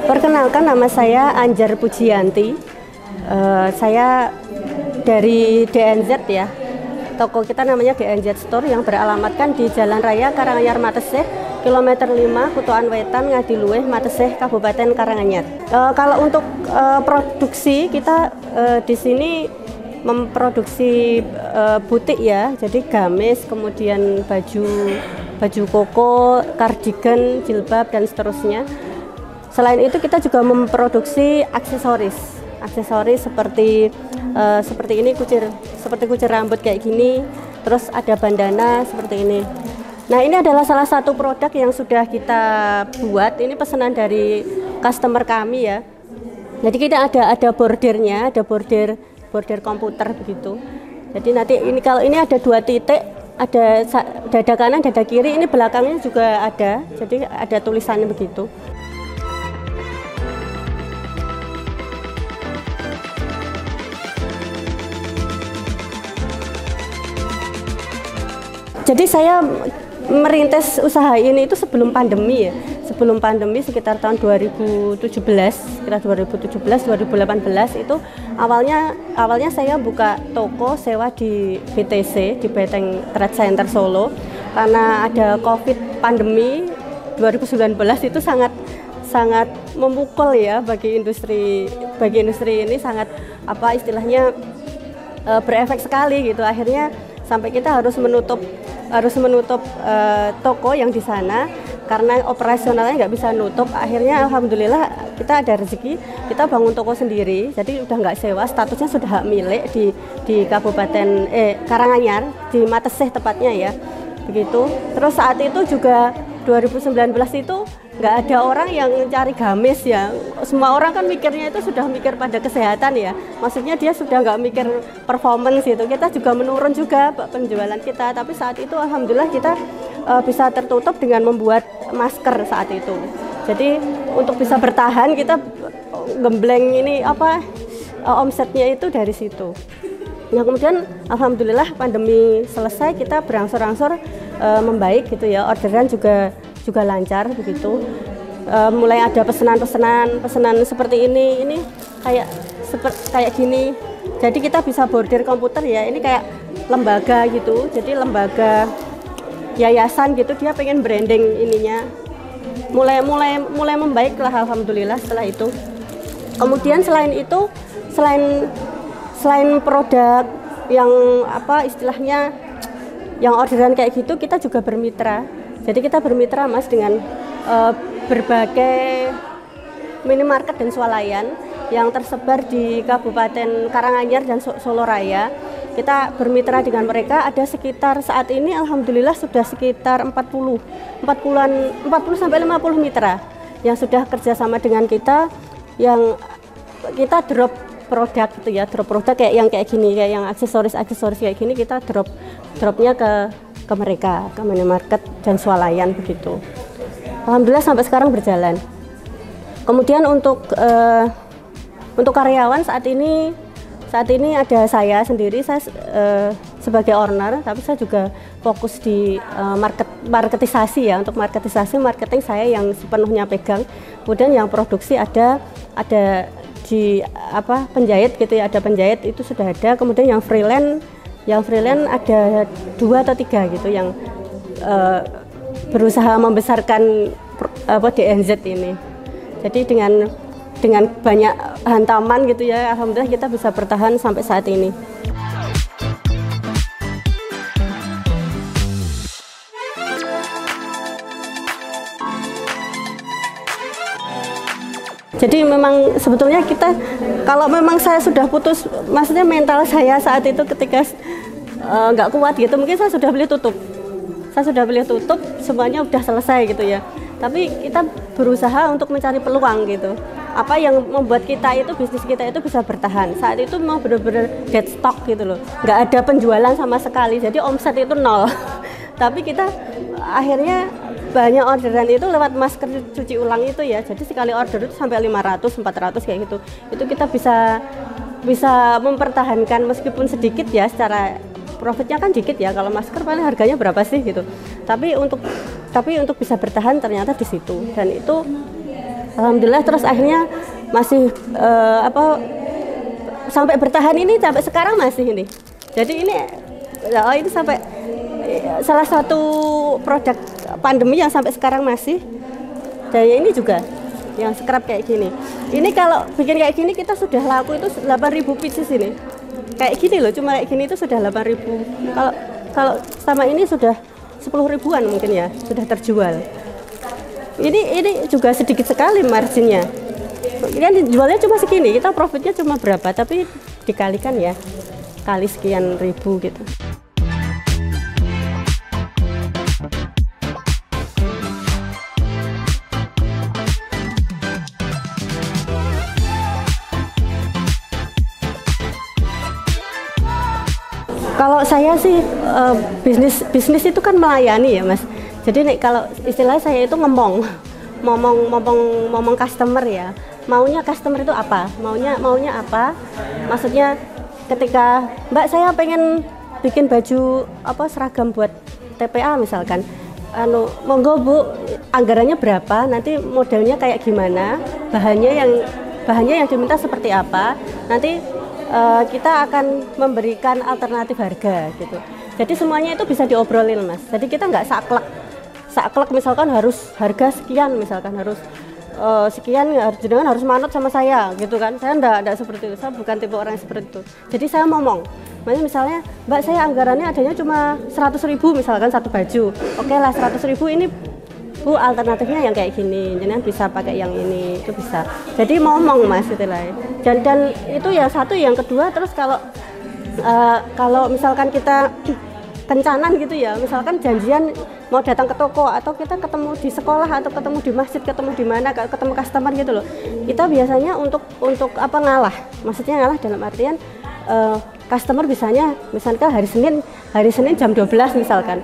Perkenalkan, nama saya Anjar Pujianti. Saya dari DNZ ya. Toko kita namanya DNZ Store yang beralamatkan di Jalan Raya Karanganyar Matesih, kilometer 5, Kutoan Wetan, Ngadiluih, Matesih, Kabupaten Karanganyar. Kalau untuk produksi kita di sini memproduksi butik ya, jadi gamis, kemudian baju koko, kardigan, jilbab dan seterusnya. Selain itu kita juga memproduksi aksesoris seperti ini, seperti kucir rambut kayak gini, terus ada bandana seperti ini. Nah, ini adalah salah satu produk yang sudah kita buat. Ini pesanan dari customer kami ya. Jadi kita ada bordernya, ada border komputer begitu. Jadi nanti ini kalau ini ada 2 titik, ada dada kanan, dada kiri, ini belakangnya juga ada. Jadi ada tulisannya begitu. Jadi saya merintis usaha ini itu sebelum pandemi ya. Sebelum pandemi sekitar tahun 2017, 2018 itu awalnya saya buka toko sewa di BTC, di Beteng Trade Center Solo. Karena ada Covid pandemi 2019 itu sangat memukul ya bagi industri ini, sangat istilahnya berefek sekali gitu. Akhirnya sampai kita harus menutup toko yang di sana karena operasionalnya nggak bisa nutup. Akhirnya alhamdulillah kita ada rezeki, kita bangun toko sendiri, jadi udah nggak sewa, statusnya sudah hak milik di Kabupaten Karanganyar, di Matesih tepatnya ya, begitu. Terus saat itu juga 2019 itu nggak ada orang yang cari gamis ya, semua orang kan mikirnya itu sudah mikir pada kesehatan ya, maksudnya dia sudah nggak mikir performance gitu. Kita juga menurun juga penjualan kita, tapi saat itu alhamdulillah kita bisa tertutup dengan membuat masker saat itu. Jadi untuk bisa bertahan kita gembleng ini omsetnya itu dari situ. Nah, kemudian alhamdulillah pandemi selesai, kita berangsur-angsur membaik gitu ya, orderan juga lancar begitu. Mulai ada pesanan seperti ini kayak gini. Jadi kita bisa bordir komputer ya, ini kayak lembaga gitu, jadi lembaga yayasan gitu, dia pengen branding ininya. Mulai membaik lah alhamdulillah setelah itu. Kemudian selain itu, selain produk yang istilahnya yang orderan kayak gitu, kita juga bermitra. Jadi kita bermitra Mas dengan berbagai minimarket dan swalayan yang tersebar di Kabupaten Karanganyar dan Solo Raya. Kita bermitra dengan mereka, ada sekitar saat ini alhamdulillah sudah sekitar 40 sampai 50 mitra yang sudah kerjasama dengan kita, yang kita drop produk gitu ya, drop produk kayak gini, kayak yang aksesoris kayak gini, kita dropnya ke mereka, ke minimarket dan swalayan begitu. Alhamdulillah sampai sekarang berjalan. Kemudian untuk karyawan saat ini ada saya sendiri, saya sebagai owner, tapi saya juga fokus di marketisasi ya. Untuk marketing saya yang sepenuhnya pegang. Kemudian yang produksi ada di penjahit gitu ya, ada penjahit itu sudah ada. Kemudian yang freelance ada 2 atau 3 gitu yang berusaha membesarkan DNZ ini. Jadi dengan banyak hantaman gitu ya, alhamdulillah kita bisa bertahan sampai saat ini. Jadi memang sebetulnya kita, kalau memang saya sudah putus, maksudnya mental saya saat itu ketika nggak kuat gitu, mungkin saya sudah beli tutup, semuanya udah selesai gitu ya. Tapi kita berusaha untuk mencari peluang gitu. Apa yang membuat bisnis kita itu bisa bertahan. Saat itu mau benar-benar dead stock gitu loh, nggak ada penjualan sama sekali, jadi omset itu 0. Tapi kita akhirnya banyak orderan itu lewat masker cuci ulang itu ya, jadi sekali order itu sampai 500-400 kayak gitu. Itu kita bisa mempertahankan meskipun sedikit ya, secara profitnya kan dikit ya, kalau masker paling harganya berapa sih gitu. Tapi untuk bisa bertahan ternyata di situ, dan itu Alhamdulillah, terus akhirnya masih sampai bertahan ini sampai sekarang masih ini. Jadi ini ini sampai salah satu produk pandemi yang sampai sekarang masih. Dan ini juga yang scrap kayak gini. Ini kalau bikin kayak gini kita sudah laku itu 8.000 pieces ini. Kayak gini loh, cuma kayak gini itu sudah 8.000. Kalau sama ini sudah 10 ribuan mungkin ya, sudah terjual. Ini juga sedikit sekali marginnya. Ini jualnya cuma segini, kita profitnya cuma berapa, tapi dikalikan ya, kali sekian ribu gitu. Kalau saya sih bisnis itu kan melayani ya Mas. Jadi nih kalau istilah saya itu ngomong customer ya. Maunya customer itu apa? Maunya apa? Maksudnya ketika Mbak saya pengen bikin baju seragam buat TPA misalkan. Monggo Bu, anggarannya berapa? Nanti modelnya kayak gimana? Bahannya yang diminta seperti apa? Nanti kita akan memberikan alternatif harga gitu. Jadi semuanya itu bisa diobrolin Mas. Jadi kita nggak saklek misalkan harus harga sekian, misalkan harus sekian, jangan harus manut sama saya gitu kan. Saya enggak seperti itu. Saya bukan tipe orang yang seperti itu. Jadi saya ngomong, misalnya Mbak saya anggarannya adanya cuma 100.000 misalkan satu baju. Oke lah 100.000 ini Bu, alternatifnya yang kayak gini, jangan bisa pakai yang ini, itu bisa. Jadi ngomong Mas itulah. Dan itu yang satu, yang kedua terus kalau misalkan kita kencanan gitu ya, misalkan janjian mau datang ke toko atau kita ketemu di sekolah atau ketemu di masjid, ketemu di mana, ketemu customer gitu loh. Kita biasanya untuk ngalah. Maksudnya ngalah dalam artian customer misalkan hari Senin jam 12 misalkan.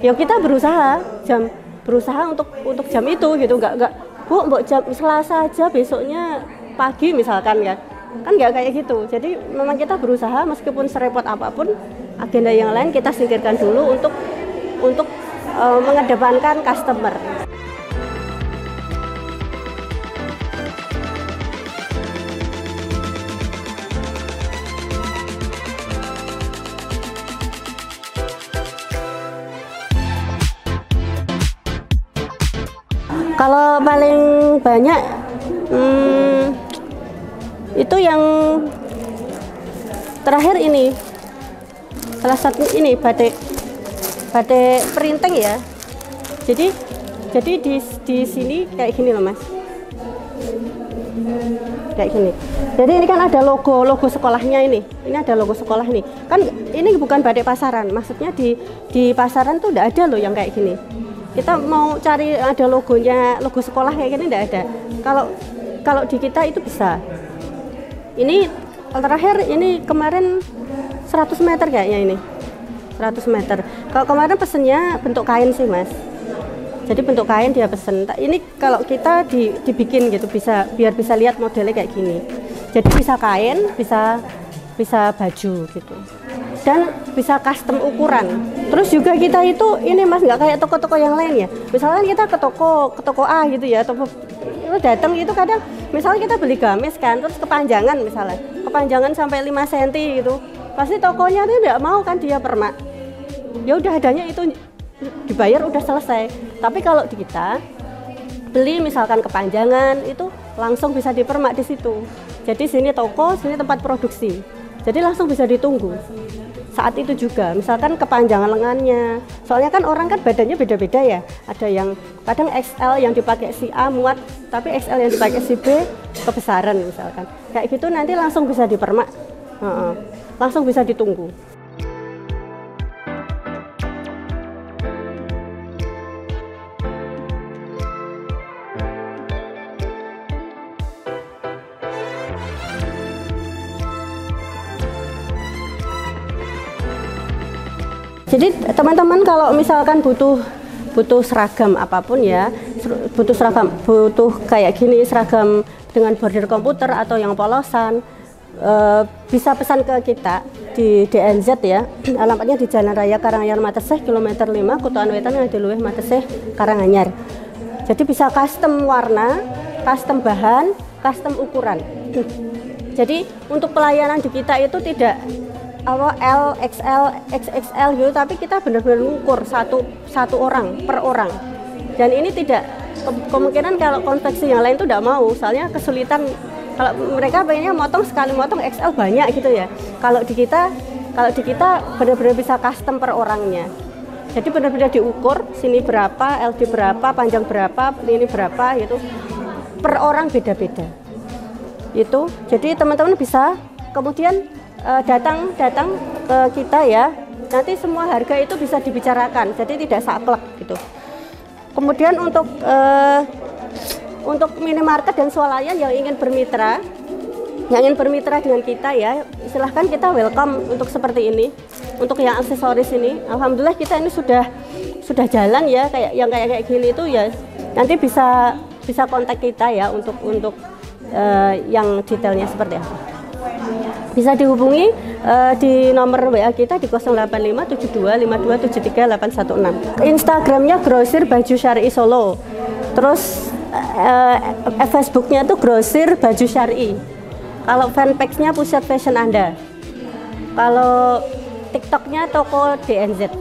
Ya kita berusaha untuk jam itu gitu, enggak Bu, mbok jam Selasa aja besoknya pagi misalkan ya. Kan enggak kayak gitu. Jadi memang kita berusaha meskipun serepot apapun agenda yang lain kita singkirkan dulu untuk mengedepankan customer. Kalau paling banyak itu yang terakhir ini, salah satu ini batik printing ya. Jadi di sini kayak gini loh Mas, kayak gini. Jadi ini kan ada logo sekolahnya ini ada logo sekolah nih. Kan ini bukan batik pasaran, maksudnya di pasaran tuh udah ada loh yang kayak gini. Kita mau cari ada logo sekolah kayak gini enggak ada. Kalau di kita itu bisa. Ini terakhir ini kemarin 100 meter kayaknya ini. 100 meter. Kalau kemarin pesennya bentuk kain sih Mas. Jadi bentuk kain dia pesen. Ini kalau kita dibikin gitu biar bisa lihat modelnya kayak gini. Jadi bisa kain, bisa baju gitu. Dan bisa custom ukuran. Terus juga kita itu ini Mas, nggak kayak toko-toko yang lain ya. Misalnya kita ke toko A gitu ya, toko itu datang itu kadang misalnya kita beli gamis kan, terus kepanjangan sampai 5 cm gitu. Pasti tokonya tuh nggak mau kan dia permak. Ya udah adanya itu dibayar udah selesai. Tapi kalau di kita beli misalkan kepanjangan itu langsung bisa dipermak di situ. Jadi sini toko, sini tempat produksi. Jadi langsung bisa ditunggu. Saat itu juga, misalkan kepanjangan lengannya. Soalnya kan orang kan badannya beda-beda ya. Ada yang kadang XL yang dipakai si A muat, tapi XL yang dipakai si B kebesaran misalkan. Kayak gitu nanti langsung bisa dipermak. Langsung bisa ditunggu. Jadi teman-teman kalau misalkan butuh seragam apapun ya, butuh kayak gini seragam dengan bordir komputer atau yang polosan, bisa pesan ke kita di DNZ ya. Alamatnya di Jalan Raya Karanganyar Mateseh kilometer 5 Kutuan Wetan Ngadiluwih Mateseh Karanganyar. Jadi bisa custom warna, custom bahan, custom ukuran. Jadi untuk pelayanan di kita itu tidak L, XL, XXL gitu, tapi kita benar-benar ngukur satu orang per orang. Dan ini tidak kemungkinan kalau konveksi yang lain itu tidak mau, soalnya kesulitan. Kalau mereka pengennya motong sekali motong XL banyak gitu ya. Kalau di kita benar-benar bisa custom per orangnya. Jadi benar-benar diukur, sini berapa, LD berapa, panjang berapa, ini berapa gitu. Per orang beda-beda. Itu. Jadi teman-teman bisa kemudian datang ke kita ya. Nanti semua harga itu bisa dibicarakan. Jadi tidak saklek gitu. Kemudian untuk minimarket dan swalayan yang ingin bermitra dengan kita ya, silahkan, kita welcome untuk seperti ini. Untuk yang aksesoris ini, alhamdulillah kita ini sudah jalan ya, kayak gini itu ya. Nanti bisa kontak kita ya untuk yang detailnya seperti apa. Bisa dihubungi di nomor WA kita di 085725273 816. Instagramnya Grosir Baju Syar'i Solo. Terus Facebooknya tuh Grosir Baju Syar'i. Kalau fanpage-nya Pusat Fashion Anda. Kalau TikToknya Toko DNZ.